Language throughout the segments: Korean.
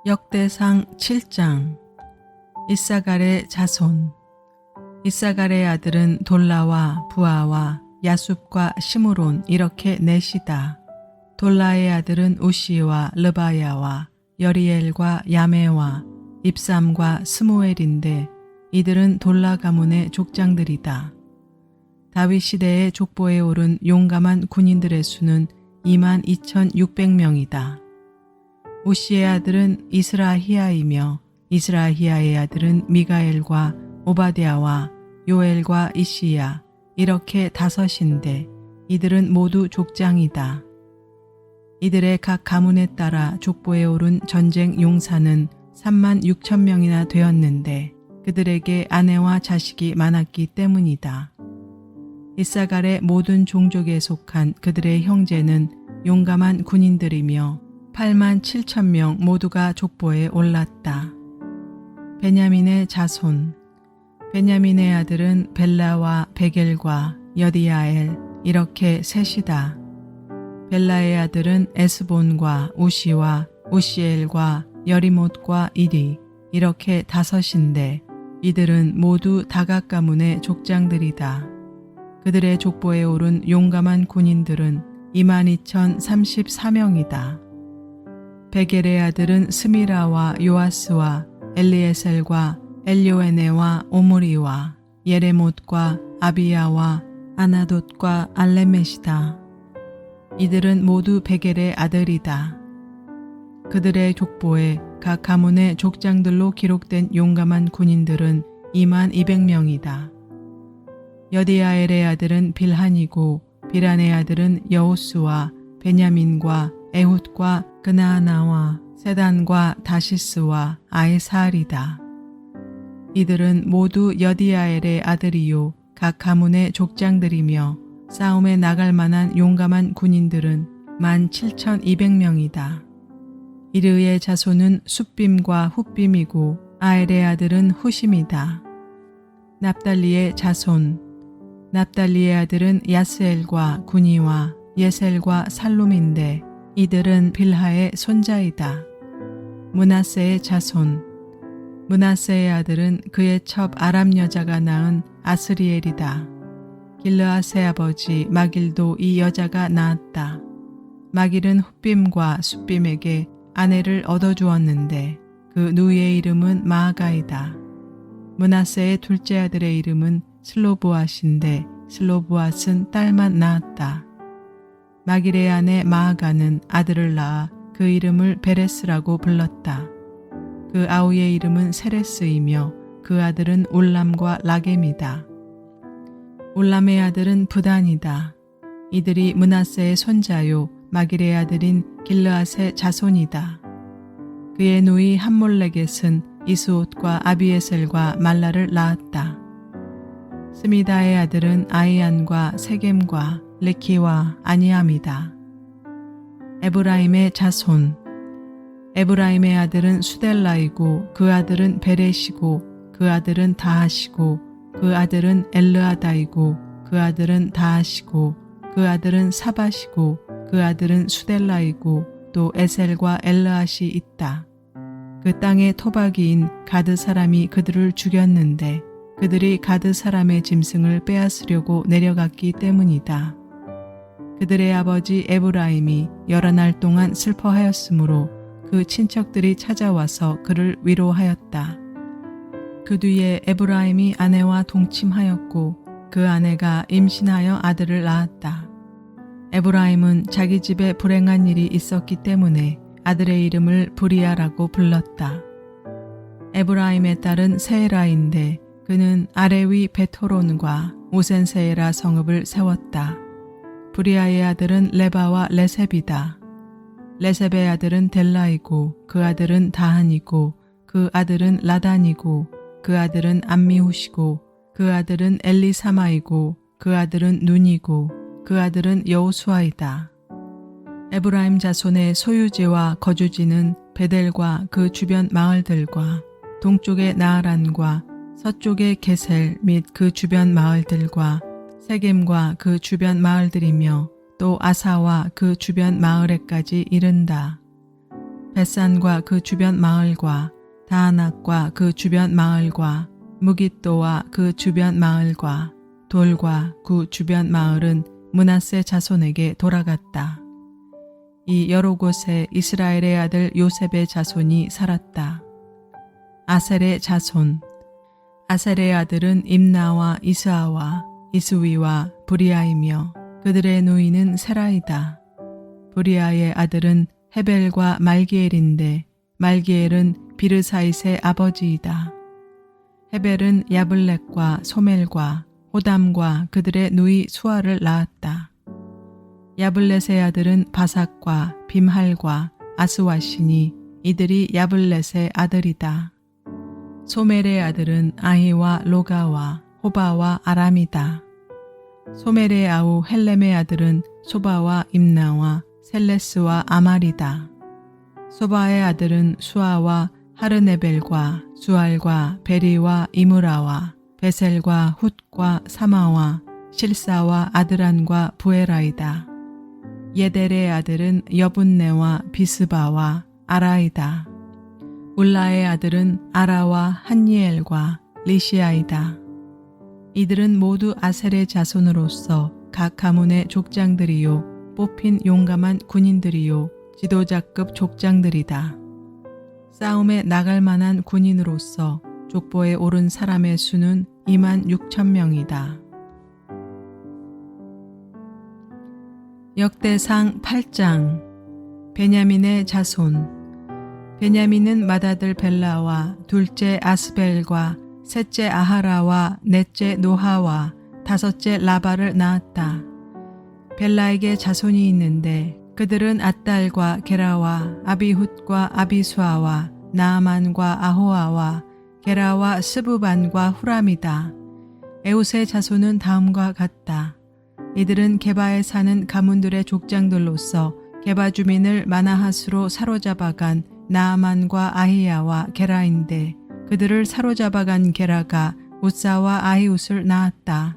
역대상 7장. 이사갈의 자손. 이사갈의 아들은 돌라와 부아와 야숲과 시므론 이렇게 넷이다. 돌라의 아들은 우시와 르바야와 여리엘과 야메와 입삼과 스무엘인데 이들은 돌라 가문의 족장들이다. 다윗 시대의 족보에 오른 용감한 군인들의 수는 22,600명이다. 우시의 아들은 이스라히야이며 이스라히야의 아들은 미가엘과 오바댜와 요엘과 이시야 이렇게 다섯인데 이들은 모두 족장이다. 이들의 각 가문에 따라 족보에 오른 전쟁 용사는 36,000명이나 되었는데 그들에게 아내와 자식이 많았기 때문이다. 이사갈의 모든 종족에 속한 그들의 형제는 용감한 군인들이며 87,000명 모두가 족보에 올랐다. 베냐민의 자손. 베냐민의 아들은 벨라와 베겔과 여디야엘 이렇게 셋이다. 벨라의 아들은 에스본과 우시와 우시엘과 여리못과 이리 이렇게 다섯인데 이들은 모두 다각 가문의 족장들이다. 그들의 족보에 오른 용감한 군인들은 22,034명이다. 베겔의 아들은 스미라와 요아스와 엘리에셀과 엘요에네와 오므리와 예레못과 아비야와 아나돗과 알레멧이다. 이들은 모두 베겔의 아들이다. 그들의 족보에 각 가문의 족장들로 기록된 용감한 군인들은 22,000명이다. 여디야엘의 아들은 빌한이고 비란의 아들은 여호수와 베냐민과 에훗과 그나아나와 세단과 다시스와 아에사알이다. 이들은 모두 여디야엘의 아들이요 각 가문의 족장들이며 싸움에 나갈 만한 용감한 군인들은 17,200명이다. 이르의 자손은 숫빔과 훗빔이고 아엘의 아들은 후심이다. 납달리의 자손. 납달리의 아들은 야스엘과 구니와 예셀과 살룸인데 이들은 빌하의 손자이다. 므낫세의 자손. 므낫세의 아들은 그의 첩 아람 여자가 낳은 아스리엘이다. 길르앗의 아버지 마길도 이 여자가 낳았다. 마길은 훗빔과 숫빔에게 아내를 얻어주었는데 그 누이의 이름은 마아가이다. 므낫세의 둘째 아들의 이름은 슬로브앗인데 슬로브앗은 딸만 낳았다. 마길의 아내 마아가는 아들을 낳아 그 이름을 베레스라고 불렀다. 그 아우의 이름은 세레스이며 그 아들은 울람과 라겜이다. 울람의 아들은 브단이다. 이들이 므낫세의 손자요 마길의 아들인 길르앗의 자손이다. 그의 누이 함몰레겟은 이스옷과 아비에셀과 말라를 낳았다. 스미다의 아들은 아이안과 세겜과 레키와 아니암이다. 에브라임의 자손. 에브라임의 아들은 수델라이고 그 아들은 베렛이고 그 아들은 다하시고 그 아들은 엘르아다이고 그 아들은 다하시고 그 아들은 사바시고 그 아들은 수델라이고 또 에셀과 엘르앗이 있다. 그 땅의 토박이인 가드 사람이 그들을 죽였는데 그들이 가드 사람의 짐승을 빼앗으려고 내려갔기 때문이다. 그들의 아버지 에브라임이 여러 날 동안 슬퍼하였으므로 그 친척들이 찾아와서 그를 위로하였다. 그 뒤에 에브라임이 아내와 동침하였고 그 아내가 임신하여 아들을 낳았다. 에브라임은 자기 집에 불행한 일이 있었기 때문에 아들의 이름을 브리아라고 불렀다. 에브라임의 딸은 세에라인데 그는 아레위 베토론과 오센세에라 성읍을 세웠다. 브리아의 아들은 레바와 레셉이다. 레셉의 아들은 델라이고 그 아들은 다한이고 그 아들은 라단이고 그 아들은 암미후시고 그 아들은 엘리사마이고 그 아들은 눈이고 그 아들은 여호수아이다. 에브라임 자손의 소유지와 거주지는 베델과 그 주변 마을들과 동쪽의 나아란과 서쪽의 게셀 및 그 주변 마을들과 세겜과 그 주변 마을들이며 또 아사와 그 주변 마을에까지 이른다. 벳산과 그 주변 마을과 다아낙과 그 주변 마을과 무깃도와 그 주변 마을과 돌과 그 주변 마을은 므낫세 자손에게 돌아갔다. 이 여러 곳에 이스라엘의 아들 요셉의 자손이 살았다. 아셀의 자손. 아셀의 아들은 임나와 이스아와 이스위와 브리아이며 그들의 누이는 세라이다. 브리아의 아들은 헤벨과 말기엘인데 말기엘은 비르사잇의 아버지이다. 헤벨은 야블렉과 소멜과 호담과 그들의 누이 수아를 낳았다. 야블렛의 아들은 바삭과 빔할과 아스와시니 이들이 야블렛의 아들이다. 소멜의 아들은 아히와 로가와 호바와 아람이다. 소멜의 아우 헬렘의 아들은 소바와 임나와 셀레스와 아말이다. 소바의 아들은 수아와 하르네벨과 수알과 베리와 이므라와 베셀과 훗과 사마와 실사와 아드란과 부에라이다. 예델의 아들은 여분네와 비스바와 아라이다. 울라의 아들은 아라와 한니엘과 리시아이다. 이들은 모두 아셀의 자손으로서 각 가문의 족장들이요 뽑힌 용감한 군인들이요 지도자급 족장들이다. 싸움에 나갈 만한 군인으로서 족보에 오른 사람의 수는 26,000명이다. 역대상 8장. 베냐민의 자손. 베냐민은 맏아들 벨라와 둘째 아스벨과 셋째 아하라와 넷째 노하와 다섯째 라바를 낳았다. 벨라에게 자손이 있는데 그들은 앗달과 게라와 아비훗과 아비수아와 나아만과 아호아와 게라와 스부반과 후람이다. 에웃의 자손은 다음과 같다. 이들은 게바에 사는 가문들의 족장들로서 게바 주민을 마나핫으로 사로잡아간 나아만과 아히야와 게라인데 그들을 사로잡아간 게라가 웃사와 아히웃을 낳았다.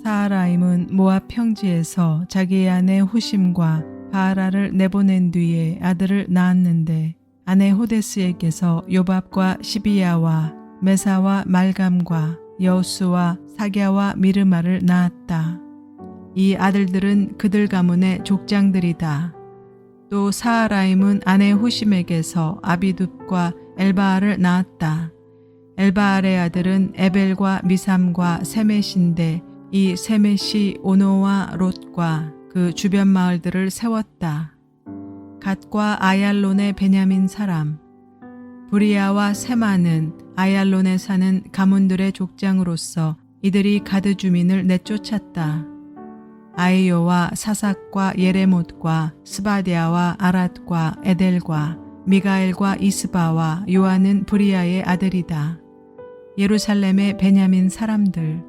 사하라임은 모압 평지에서 자기의 아내 후심과 바하라를 내보낸 뒤에 아들을 낳았는데 아내 호데스에게서 요밥과 시비야와 메사와 말감과 여우스와 사갸와 미르마를 낳았다. 이 아들들은 그들 가문의 족장들이다. 또 사하라임은 아내 후심에게서 아비둡과 엘바알을 낳았다. 엘바알의 아들은 에벨과 미삼과 세мет인데 이 세мет이 오노와 롯과 그 주변 마을들을 세웠다. 갓과 아얄론의 베냐민 사람. 브리아와 세마는 아얄론에 사는 가문들의 족장으로서 이들이 가드 주민을 내쫓았다. 아이요와 사삭과 예레못과 스바디아와 아랏과 에델과 미가엘과 이스바와 요한은 브리아의 아들이다. 예루살렘의 베냐민 사람들.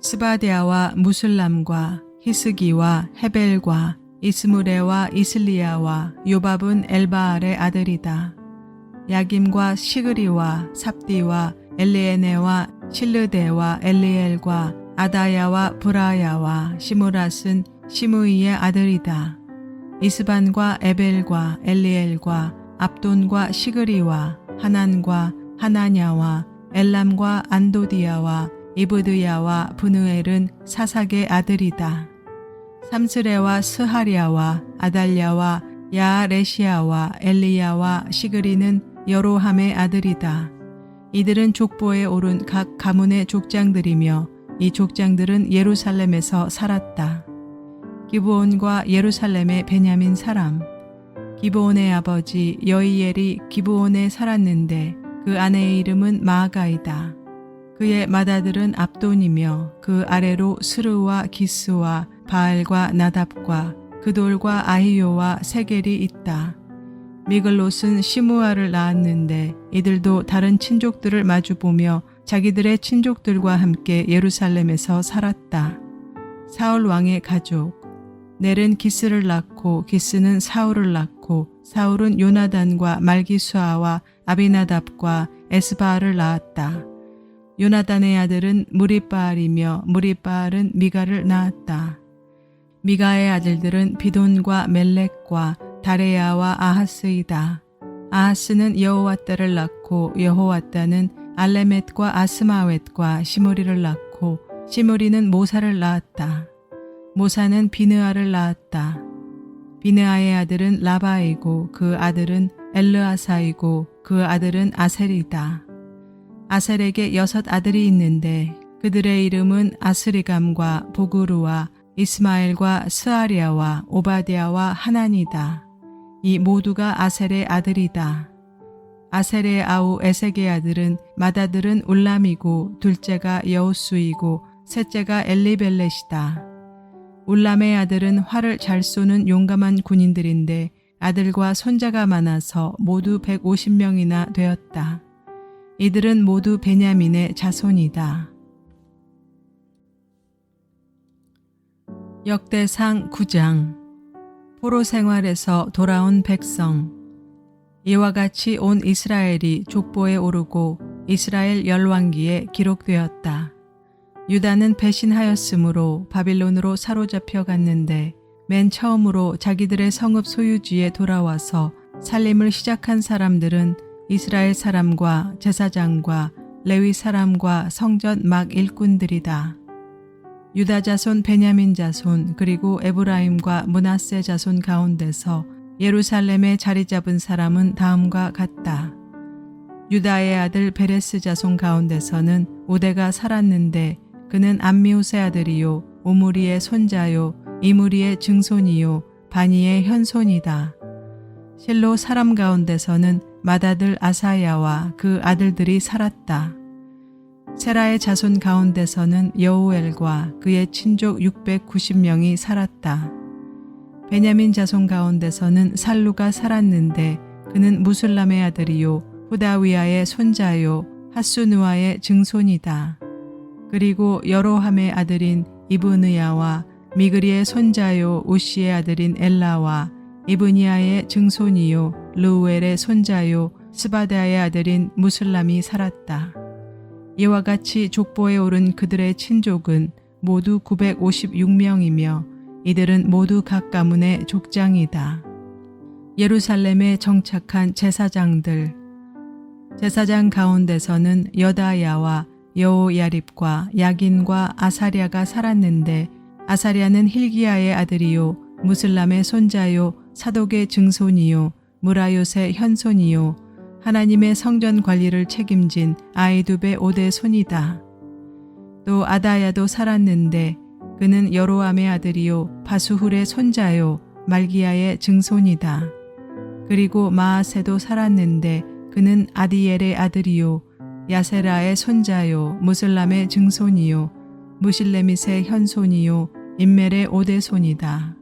스바디아와 무슬람과 히스기와 헤벨과 이스무레와 이슬리아와 요밥은 엘바알의 아들이다. 야김과 시그리와 삽디와 엘리에네와 실르데와 엘리엘과 아다야와 브라야와 시무랏은 시므이의 아들이다. 이스반과 에벨과 엘리엘과 압돈과 시그리와 하난과 하나냐와 엘람과 안도디야와 이브드야와 브누엘은 사삭의 아들이다. 삼스레와 스하랴와 아달랴와 야레시아와 엘리야와 시그리는 여로함의 아들이다. 이들은 족보에 오른 각 가문의 족장들이며 이 족장들은 예루살렘에서 살았다. 기브온과 예루살렘의 베냐민 사람. 기브온의 아버지 여이엘이 기브온에 살았는데 그 아내의 이름은 마아가이다. 그의 맏아들은 압돈이며 그 아래로 스르와 기스와 바알과 나답과 그돌과 아히요와 세겔이 있다. 미글롯은 시므아를 낳았는데 이들도 다른 친족들을 마주보며 자기들의 친족들과 함께 예루살렘에서 살았다. 사울 왕의 가족. 넬은 기스를 낳고 기스는 사울을 낳고 사울은 요나단과 말기수아와 아비나답과 에스바알을 낳았다. 요나단의 아들은 무리바알이며 무리바알은 미가를 낳았다. 미가의 아들들은 비돈과 멜렉과 다레야와 아하스이다. 아하스는 여호와따를 낳고 여호와따는 알레멧과 아스마웻과 시므리를 낳고 시므리는 모사를 낳았다. 모사는 비느아를 낳았다. 비느아의 아들은 라바이고 그 아들은 엘르아사이고 그 아들은 아셀이다. 아셀에게 6 아들이 있는데 그들의 이름은 아스리감과 보그루와 이스마엘과 스아리아와 오바댜와 하난이다. 이 모두가 아셀의 아들이다. 아셀의 아우 에색의 아들은 맏아들은 울람이고 둘째가 여우수이고 셋째가 엘리벨렛이다. 울람의 아들은 활을 잘 쏘는 용감한 군인들인데 아들과 손자가 많아서 모두 150명이나 되었다. 이들은 모두 베냐민의 자손이다. 역대상 9장. 포로 생활에서 돌아온 백성. 이와 같이 온 이스라엘이 족보에 오르고 이스라엘 열왕기에 기록되었다. 유다는 배신하였으므로 바빌론으로 사로잡혀 갔는데 맨 처음으로 자기들의 성읍 소유지에 돌아와서 살림을 시작한 사람들은 이스라엘 사람과 제사장과 레위 사람과 성전 막 일꾼들이다. 유다 자손, 베냐민 자손, 그리고 에브라임과 므낫세 자손 가운데서 예루살렘에 자리 잡은 사람은 다음과 같다. 유다의 아들 베레스 자손 가운데서는 오데가 살았는데 그는 암미우스의 아들이요 오므리의 손자요 이므리의 증손이요 바니의 현손이다. 실로 사람 가운데서는 맏아들 아사야와 그 아들들이 살았다. 세라의 자손 가운데서는 여우엘과 그의 친족 690명이 살았다. 베냐민 자손 가운데서는 살루가 살았는데 그는 무술람의 아들이요 후다위아의 손자요 하수누아의 증손이다. 그리고 여로함의 아들인 이브느야와 미그리의 손자요 우시의 아들인 엘라와 이브니아의 증손이요 르우엘의 손자요 스바다의 아들인 무술람이 살았다. 이와 같이 족보에 오른 그들의 친족은 모두 956명이며 이들은 모두 각 가문의 족장이다. 예루살렘에 정착한 제사장들. 제사장 가운데서는 여다야와 여호야립과 야긴과 아사랴가 살았는데 아사랴는 힐기야의 아들이요 무슬람의 손자요 사독의 증손이요 무라요의 현손이요 하나님의 성전 관리를 책임진 아이두베 5대 손이다. 또 아다야도 살았는데 그는 여로암의 아들이요 바수훌의 손자요 말기야의 증손이다. 그리고 마아세도 살았는데 그는 아디엘의 아들이요 야세라의 손자요 무슬람의 증손이요 무실레밋의 현손이요 인멜의 5대 손이다.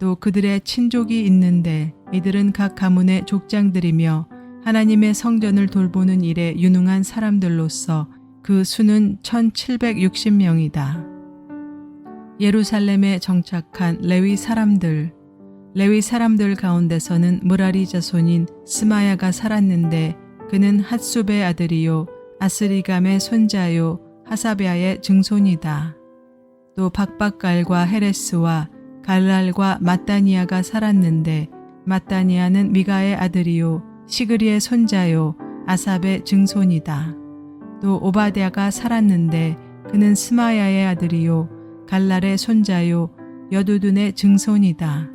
또 그들의 친족이 있는데 이들은 각 가문의 족장들이며 하나님의 성전을 돌보는 일에 유능한 사람들로서 그 수는 1760명이다. 예루살렘에 정착한 레위 사람들. 레위 사람들 가운데서는 무라리 자손인 스마야가 살았는데 그는 핫숲의 아들이요 아스리감의 손자요 하사베아의 증손이다. 또 박박갈과 헤레스와 갈랄과 mat다니아가 살았는데 mat다니아는 미가의 아들이요 시그리의 손자요 아삽의 증손이다. 또 오바댜가 살았는데 그는 스마야의 아들이요 갈랄의 손자요 여두둔의 증손이다.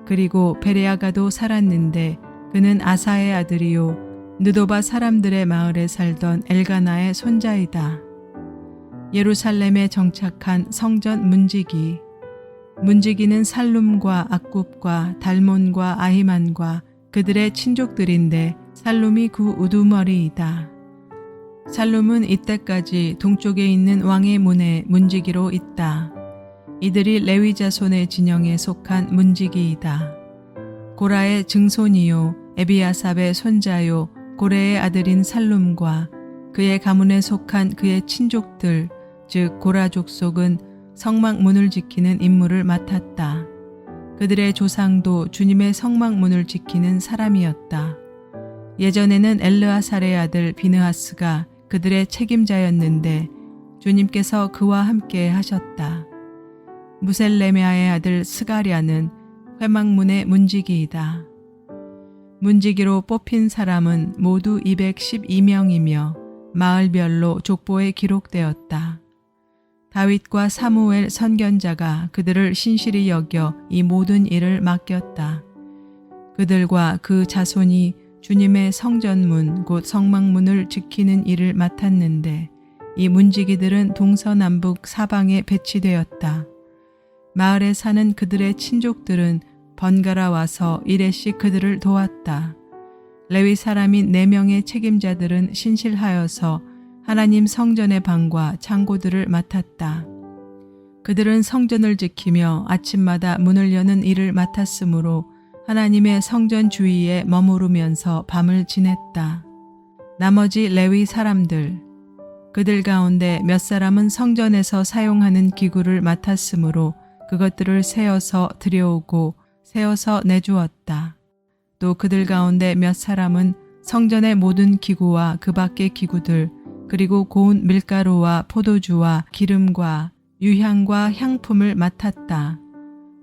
그리고 베레아가도 살았는데 그는 아사의 아들이요 느도바 사람들의 마을에 살던 엘가나의 손자이다. 예루살렘에 정착한 성전 문지기. 문지기는 살룸과 악굽과 달몬과 아히만과 그들의 친족들인데 살룸이 그 우두머리이다. 살룸은 이때까지 동쪽에 있는 왕의 문에 문지기로 있다. 이들이 레위 자손의 진영에 속한 문지기이다. 고라의 증손이요 에비아삽의 손자요 고레의 아들인 살룸과 그의 가문에 속한 그의 친족들 즉 고라 족속은 성막문을 지키는 임무를 맡았다. 그들의 조상도 주님의 성막문을 지키는 사람이었다. 예전에는 엘르아살의 아들 비느하스가 그들의 책임자였는데 주님께서 그와 함께 하셨다. 무셀레메아의 아들 스가랴는 회막문의 문지기이다. 문지기로 뽑힌 사람은 모두 212명이며 마을별로 족보에 기록되었다. 다윗과 사무엘 선견자가 그들을 신실히 여겨 이 모든 일을 맡겼다. 그들과 그 자손이 주님의 성전문 곧 성막문을 지키는 일을 맡았는데 이 문지기들은 동서남북 사방에 배치되었다. 마을에 사는 그들의 친족들은 번갈아 와서 일회씩 그들을 도왔다. 레위 사람인 4명의 책임자들은 신실하여서 하나님 성전의 방과 창고들을 맡았다. 그들은 성전을 지키며 아침마다 문을 여는 일을 맡았으므로 하나님의 성전 주위에 머무르면서 밤을 지냈다. 나머지 레위 사람들, 그들 가운데 몇 사람은 성전에서 사용하는 기구를 맡았으므로 그것들을 세어서 들여오고 세어서 내주었다. 또 그들 가운데 몇 사람은 성전의 모든 기구와 그 밖의 기구들, 그리고 고운 밀가루와 포도주와 기름과 유향과 향품을 맡았다.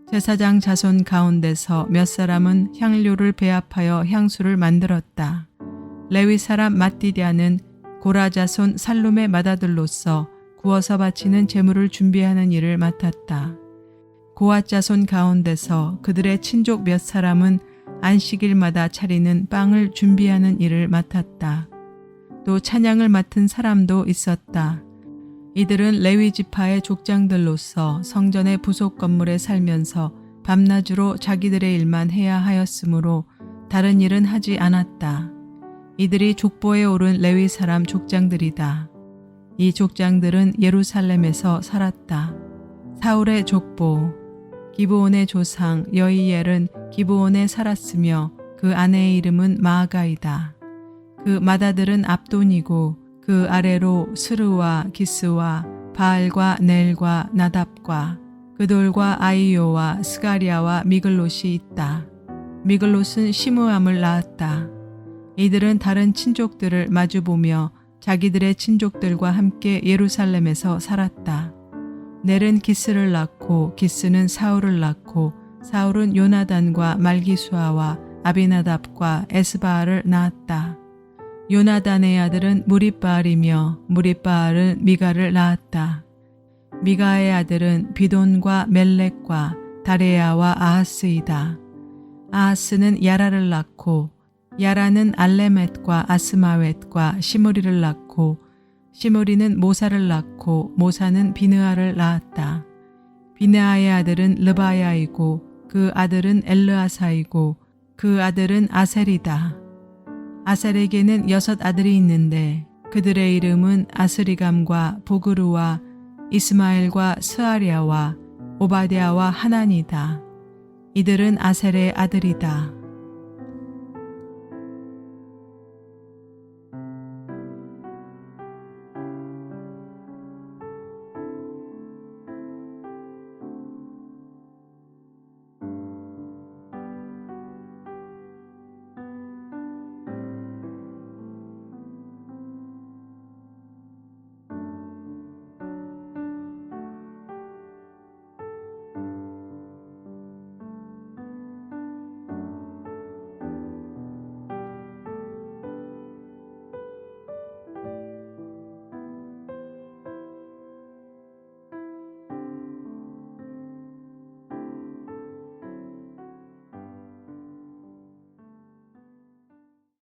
제사장 자손 가운데서 몇 사람은 향료를 배합하여 향수를 만들었다. 레위 사람 마띠디아는 고라 자손 살룸의 맏아들로서 구워서 바치는 제물을 준비하는 일을 맡았다. 고앗 자손 가운데서 그들의 친족 몇 사람은 안식일마다 차리는 빵을 준비하는 일을 맡았다. 또 찬양을 맡은 사람도 있었다. 이들은 레위 지파의 족장들로서 성전의 부속 건물에 살면서 밤낮으로 자기들의 일만 해야 하였으므로 다른 일은 하지 않았다. 이들이 족보에 오른 레위 사람 족장들이다. 이 족장들은 예루살렘에서 살았다. 사울의 족보. 기브온의 조상 여이엘은 기브온에 살았으며 그 아내의 이름은 마아가이다. 그 맏아들은 압돈이고 그 아래로 스르와 기스와 바알과 넬과 나답과 그돌과 아이요와 스가리아와 미글롯이 있다. 미글롯은 시므암을 낳았다. 이들은 다른 친족들을 마주보며 자기들의 친족들과 함께 예루살렘에서 살았다. 넬은 기스를 낳고 기스는 사울을 낳고 사울은 요나단과 말기수아와 아비나답과 에스바알을 낳았다. 요나단의 아들은 무립바알이며 무립바알은 미가를 낳았다. 미가의 아들은 비돈과 멜렉과 다레야와 아하스이다. 아하스는 야라를 낳고 야라는 알레멧과 아스마웻과 시므리를 낳고 시므리는 모사를 낳고 모사는 비느아를 낳았다. 비느아의 아들은 르바야이고 그 아들은 엘르아사이고 그 아들은 아셀이다. 아셀에게는 6 아들이 있는데 그들의 이름은 아스리감과 보그루와 이스마엘과 스아랴와 오바댜와 하난이다. 이들은 아셀의 아들이다.